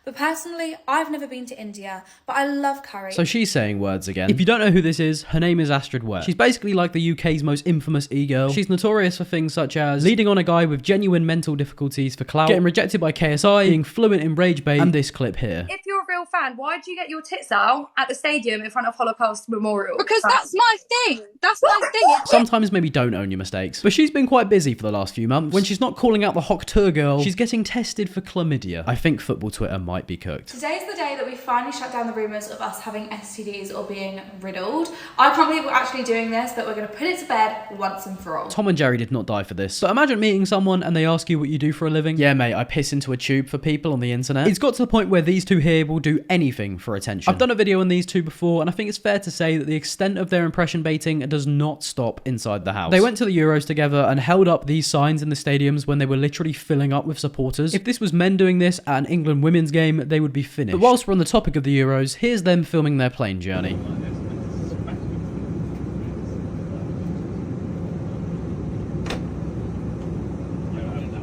but personally, I've never been to India, but I love curry. So she's saying words again. If you don't know who this is, her name is Astrid Wett. She's basically like the UK's most infamous e-girl. She's notorious for things such as leading on a guy with genuine mental difficulties for clout, getting rejected by KSI, being fluent in rage bait, and this clip here. If you're a real fan, why do you get your tits out at the stadium in front of Holocaust Memorial? Because that's my thing. That's my thing. Sometimes maybe don't own your mistakes. But she's been quite busy for the last few months. When she's not calling out the Hock Tour girl, she's getting tested for chlamydia. I think football Twitter might be cooked. Today's the day that we finally shut down the rumours of us having STDs or being riddled. I can't believe we're actually doing this, but we're going to put it to bed once and for all. Tom and Jerry did not die for this. But imagine meeting someone and they ask you what you do for a living. Yeah, mate, I piss into a tube for people on the internet. It's got to the point where these two here will do anything for attention. I've done a video on these two before, and I think it's fair to say that the extent of their impression baiting does not stop inside the house. They went to the Euros together and held up these signs in the stadiums when they were literally filling up with supporters. If this was men doing this at an England women's game, they would be finished. But whilst we're on the topic of the Euros, here's them filming their plane journey.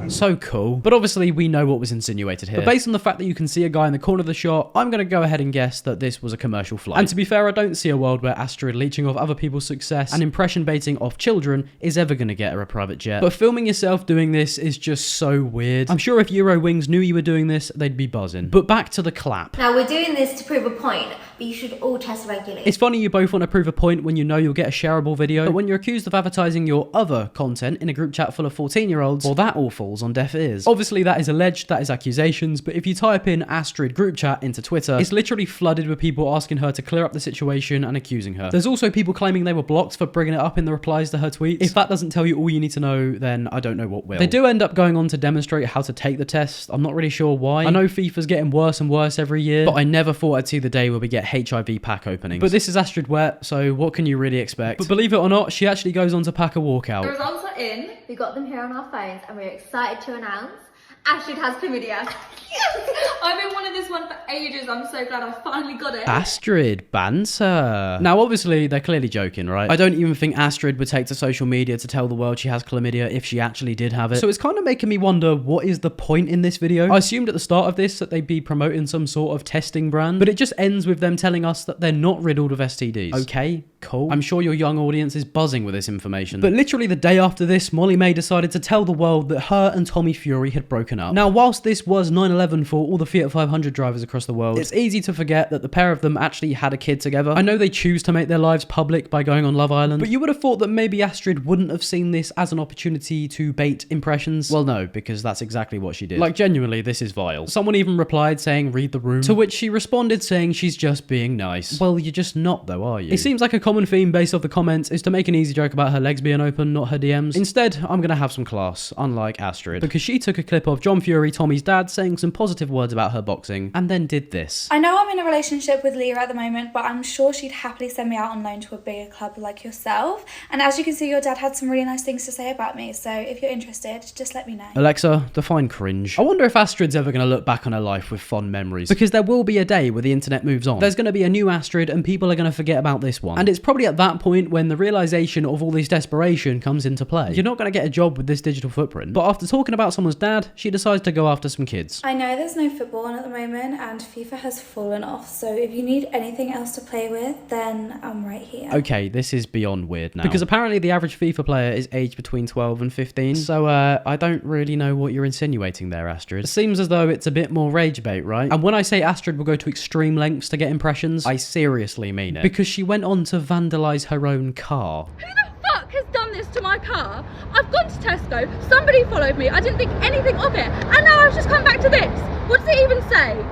So cool. But obviously we know what was insinuated here. But based on the fact that you can see a guy in the corner of the shot, I'm going to go ahead and guess that this was a commercial flight. And to be fair, I don't see a world where Astrid leeching off other people's success and impression baiting off children is ever going to get her a private jet. But filming yourself doing this is just so weird. I'm sure if Eurowings knew you were doing this, they'd be buzzing. But back to the clap. Now we're doing this to prove a point, but you should all test regularly. It's funny you both want to prove a point when you know you'll get a shareable video, but when you're accused of advertising your other content in a group chat full of 14-year-olds, well, that all falls on deaf ears. Obviously that is alleged, that is accusations, but if you type in Astrid group chat into Twitter, it's literally flooded with people asking her to clear up the situation and accusing her. There's also people claiming they were blocked for bringing it up in the replies to her tweets. If that doesn't tell you all you need to know, then I don't know what will. They do end up going on to demonstrate how to take the test. I'm not really sure why. I know FIFA's getting worse and worse every year, but I never thought I'd see the day where we get HIV pack openings. But this is Astrid Wett, so what can you really expect? But believe it or not, she actually goes on to pack a walkout. The results are in. We got them here on our phones, and we're excited to announce Astrid has chlamydia. I've been wanting this one for ages. I'm so glad I finally got it. Astrid banter. Now, obviously, they're clearly joking, right? I don't even think Astrid would take to social media to tell the world she has chlamydia if she actually did have it. So it's kind of making me wonder, what is the point in this video? I assumed at the start of this that they'd be promoting some sort of testing brand, but it just ends with them telling us that they're not riddled with STDs. Okay, cool. I'm sure your young audience is buzzing with this information. But literally the day after this, Molly May decided to tell the world that her and Tommy Fury had broken up. Now, whilst this was 9/11 for all the Fiat 500 drivers across the world, it's easy to forget that the pair of them actually had a kid together. I know they choose to make their lives public by going on Love Island, but you would have thought that maybe Astrid wouldn't have seen this as an opportunity to bait impressions. Well, no, because that's exactly what she did. Like, genuinely, this is vile. Someone even replied saying, read the room, to which she responded saying she's just being nice. Well, you're just not though, are you? It seems like a common theme based off the comments is to make an easy joke about her legs being open, not her DMs. Instead, I'm gonna have some class, unlike Astrid, because she took a clip of John Fury, Tommy's dad, saying some positive words about her boxing, and then did this. I know I'm in a relationship with Leah at the moment, but I'm sure she'd happily send me out on loan to a bigger club like yourself. And as you can see, your dad had some really nice things to say about me, so if you're interested, just let me know. Alexa, define cringe. I wonder if Astrid's ever going to look back on her life with fond memories, because there will be a day where the internet moves on. There's going to be a new Astrid and people are going to forget about this one. And it's probably at that point when the realization of all this desperation comes into play. You're not going to get a job with this digital footprint. But after talking about someone's dad, she decides to go after some kids. I know there's no football on at the moment and FIFA has fallen off, so if you need anything else to play with, then I'm right here. Okay, this is beyond weird now. Because apparently the average FIFA player is aged between 12 and 15, so I don't really know what you're insinuating there, Astrid. It seems as though it's a bit more rage bait, right? And when I say Astrid will go to extreme lengths to get impressions, I seriously mean it. Because she went on to vandalize her own car. Who the fuck has done this to my car? I've gone to Tesco, somebody followed me, I didn't think anything of it, and now I've just come back to this. What does it even say?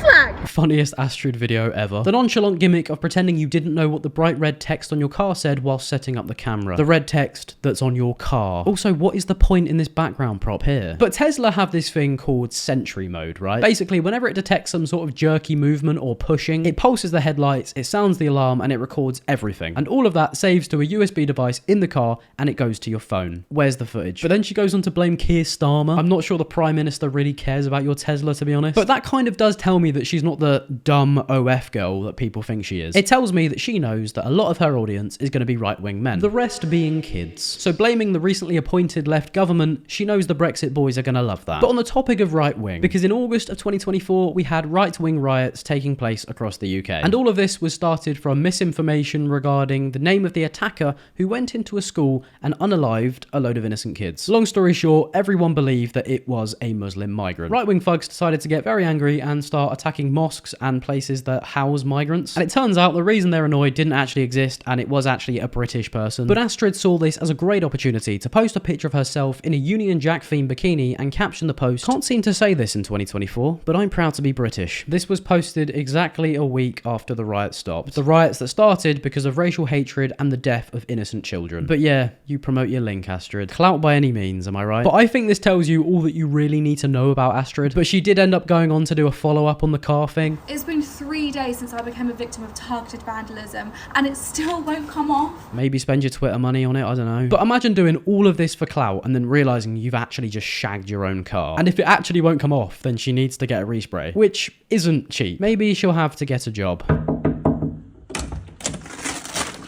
Slag. Funniest Astrid video ever. The nonchalant gimmick of pretending you didn't know what the bright red text on your car said while setting up the camera. The red text that's on your car. Also, what is the point in this background prop here? But Tesla have this thing called Sentry mode, right? Basically, whenever it detects some sort of jerky movement or pushing, it pulses the headlights, it sounds the alarm, and it records everything. And all of that saves to a USB device in the car, and it goes to your phone. Where's the footage? But then she goes on to blame Keir Starmer. I'm not sure the Prime Minister really cares about your Tesla, to be honest. But that kind of does tell me that she's not not the dumb OF girl that people think she is. It tells me that she knows that a lot of her audience is going to be right-wing men, the rest being kids. So blaming the recently appointed left government, she knows the Brexit boys are going to love that. But on the topic of right-wing, because in August of 2024, we had right-wing riots taking place across the UK. And all of this was started from misinformation regarding the name of the attacker who went into a school and unalived a load of innocent kids. Long story short, everyone believed that it was a Muslim migrant. Right-wing thugs decided to get very angry and start attacking mosques and places that house migrants. And it turns out the reason they're annoyed didn't actually exist, and it was actually a British person. But Astrid saw this as a great opportunity to post a picture of herself in a Union Jack themed bikini and caption the post, "Can't seem to say this in 2024, but I'm proud to be British." This was posted exactly a week after the riots stopped. The riots that started because of racial hatred and the death of innocent children. But yeah, you promote your link, Astrid. Clout by any means, am I right? But I think this tells you all that you really need to know about Astrid. But she did end up going on to do a follow-up on the car thing. It's been 3 days since I became a victim of targeted vandalism, and it still won't come off. Maybe spend your Twitter money on it, I don't know. But imagine doing all of this for clout and then realising you've actually just shagged your own car. And if it actually won't come off, then she needs to get a respray, which isn't cheap. Maybe she'll have to get a job.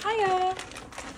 Hiya.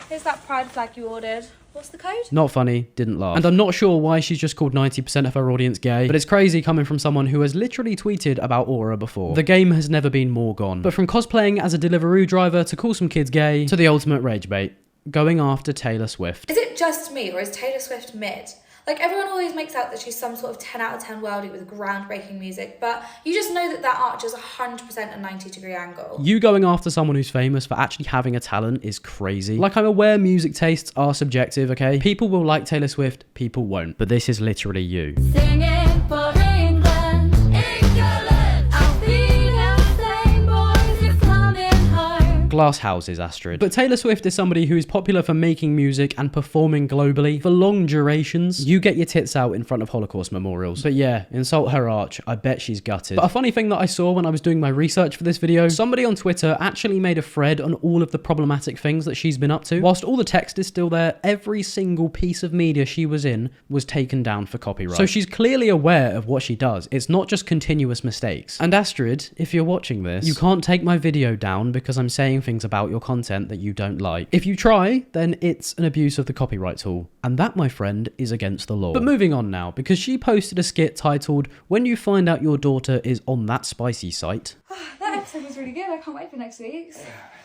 Here's that pride flag you ordered. What's the code? Not funny, didn't laugh. And I'm not sure why she's just called 90% of her audience gay, but it's crazy coming from someone who has literally tweeted about Aura before. The game has never been more gone. But from cosplaying as a Deliveroo driver to call some kids gay, to the ultimate rage bait, going after Taylor Swift. Is it just me, or is Taylor Swift mid? Like, everyone always makes out that she's some sort of 10 out of 10 worldie with groundbreaking music, but you just know that that arch is 100% a 90-degree angle. You going after someone who's famous for actually having a talent is crazy. Like, I'm aware music tastes are subjective, okay? People will like Taylor Swift, people won't. But this is literally you. Singing for England, England. I'll be there saying, boys, you're coming home. Glass houses, Astrid. But Taylor Swift is somebody who is popular for making music and performing globally for long durations. You get your tits out in front of Holocaust memorials. But yeah, insult her arch. I bet she's gutted. But a funny thing that I saw when I was doing my research for this video, somebody on Twitter actually made a thread on all of the problematic things that she's been up to. Whilst all the text is still there, every single piece of media she was in was taken down for copyright. So she's clearly aware of what she does. It's not just continuous mistakes. And Astrid, if you're watching this, you can't take my video down because I'm saying things about your content that you don't like. If you try, then it's an abuse of the copyright tool. And that, my friend, is against the law. But moving on now, because she posted a skit titled, "When you find out your daughter is on that spicy site." That episode was really good. I can't wait for next week's.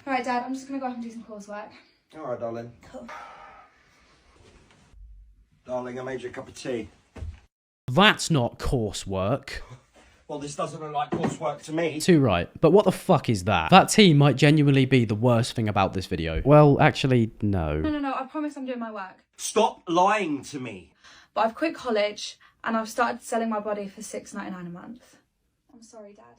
All right, Dad, I'm just going to go off and do some coursework. All right, darling. Cool. Darling, I made you a cup of tea. That's not coursework. Well, this doesn't look like coursework to me. Too right. But what the fuck is that? That tea might genuinely be the worst thing about this video. Well, actually, no. No, I promise I'm doing my work. Stop lying to me. But I've quit college and I've started selling my body for $6.99 a month. I'm sorry, Dad.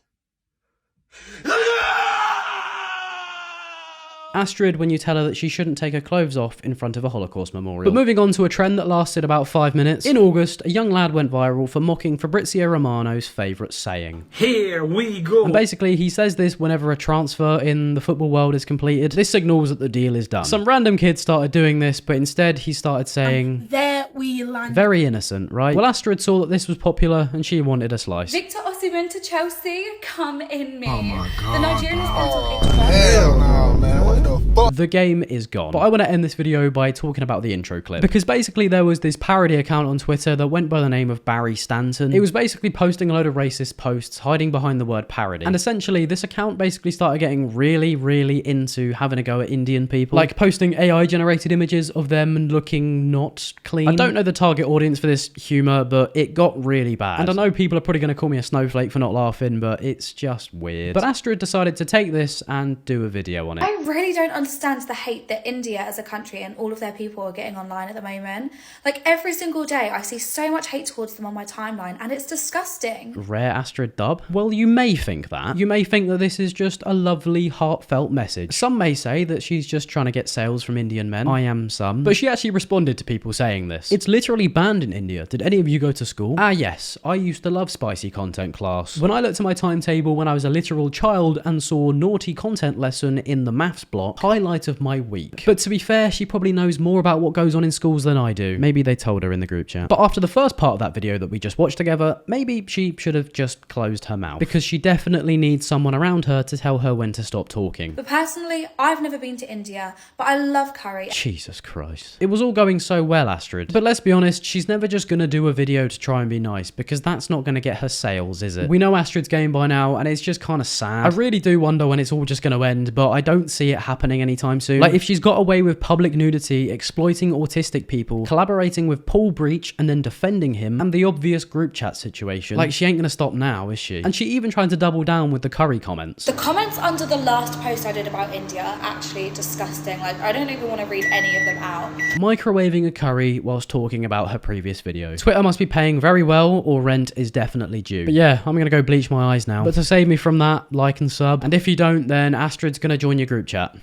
Astrid when you tell her that she shouldn't take her clothes off in front of a Holocaust memorial. But moving on to a trend that lasted about 5 minutes. In August, a young lad went viral for mocking Fabrizio Romano's favourite saying. Here we go. And basically, he says this whenever a transfer in the football world is completed. This signals that the deal is done. Some random kid started doing this, but instead he started saying, "There we land." Very innocent, right? Well, Astrid saw that this was popular and she wanted a slice. Victor Osimhen to Chelsea, come in me. Oh my God. The Nigerian is mental Hell no, man. What the fuck? The game is gone. But I want to end this video by talking about the intro clip. Because basically there was this parody account on Twitter that went by the name of Barry Stanton. It was basically posting a load of racist posts hiding behind the word parody. And essentially this account basically started getting really into having a go at Indian people. Like posting AI generated images of them looking not clean. I don't know the target audience for this humour, but it got really bad. And I know people are probably going to call me a snowflake for not laughing, but it's just weird. But Astrid decided to take this and do a video on it. I really don't understand the hate that India as a country and all of their people are getting online at the moment. Like, every single day I see so much hate towards them on my timeline and it's disgusting. Rare Astrid dub? Well, you may think that. You may think that this is just a lovely, heartfelt message. Some may say that she's just trying to get sales from Indian men. I am some. But she actually responded to people saying this. It's literally banned in India. Did any of you go to school? Ah yes, I used to love spicy content class. When I looked at my timetable when I was a literal child and saw naughty content lesson in the maths block, highlight of my week. But to be fair, she probably knows more about what goes on in schools than I do. Maybe they told her in the group chat. But after the first part of that video that we just watched together, maybe she should have just closed her mouth, because she definitely needs someone around her to tell her when to stop talking. But personally, I've never been to India, but I love curry. Jesus Christ. It was all going so well, Astrid. But let's be honest, she's never just gonna do a video to try and be nice, because that's not gonna get her sales, is it? We know Astrid's game by now, and it's just kind of sad. I really do wonder when it's all just gonna end, but I don't see it happening anytime soon. Like, if she's got away with public nudity, exploiting autistic people, collaborating with Paul Breach, and then defending him, and the obvious group chat situation, like, she ain't gonna stop now, is she? And she even tried to double down with the curry comments. The comments under the last post I did about India are actually disgusting. Like, I don't even want to read any of them out. Microwaving a curry whilst talking about her previous video. Twitter must be paying very well, or rent is definitely due. But yeah, I'm gonna go bleach my eyes now. But to save me from that, like and sub. And if you don't, then Astrid's gonna join your group chat.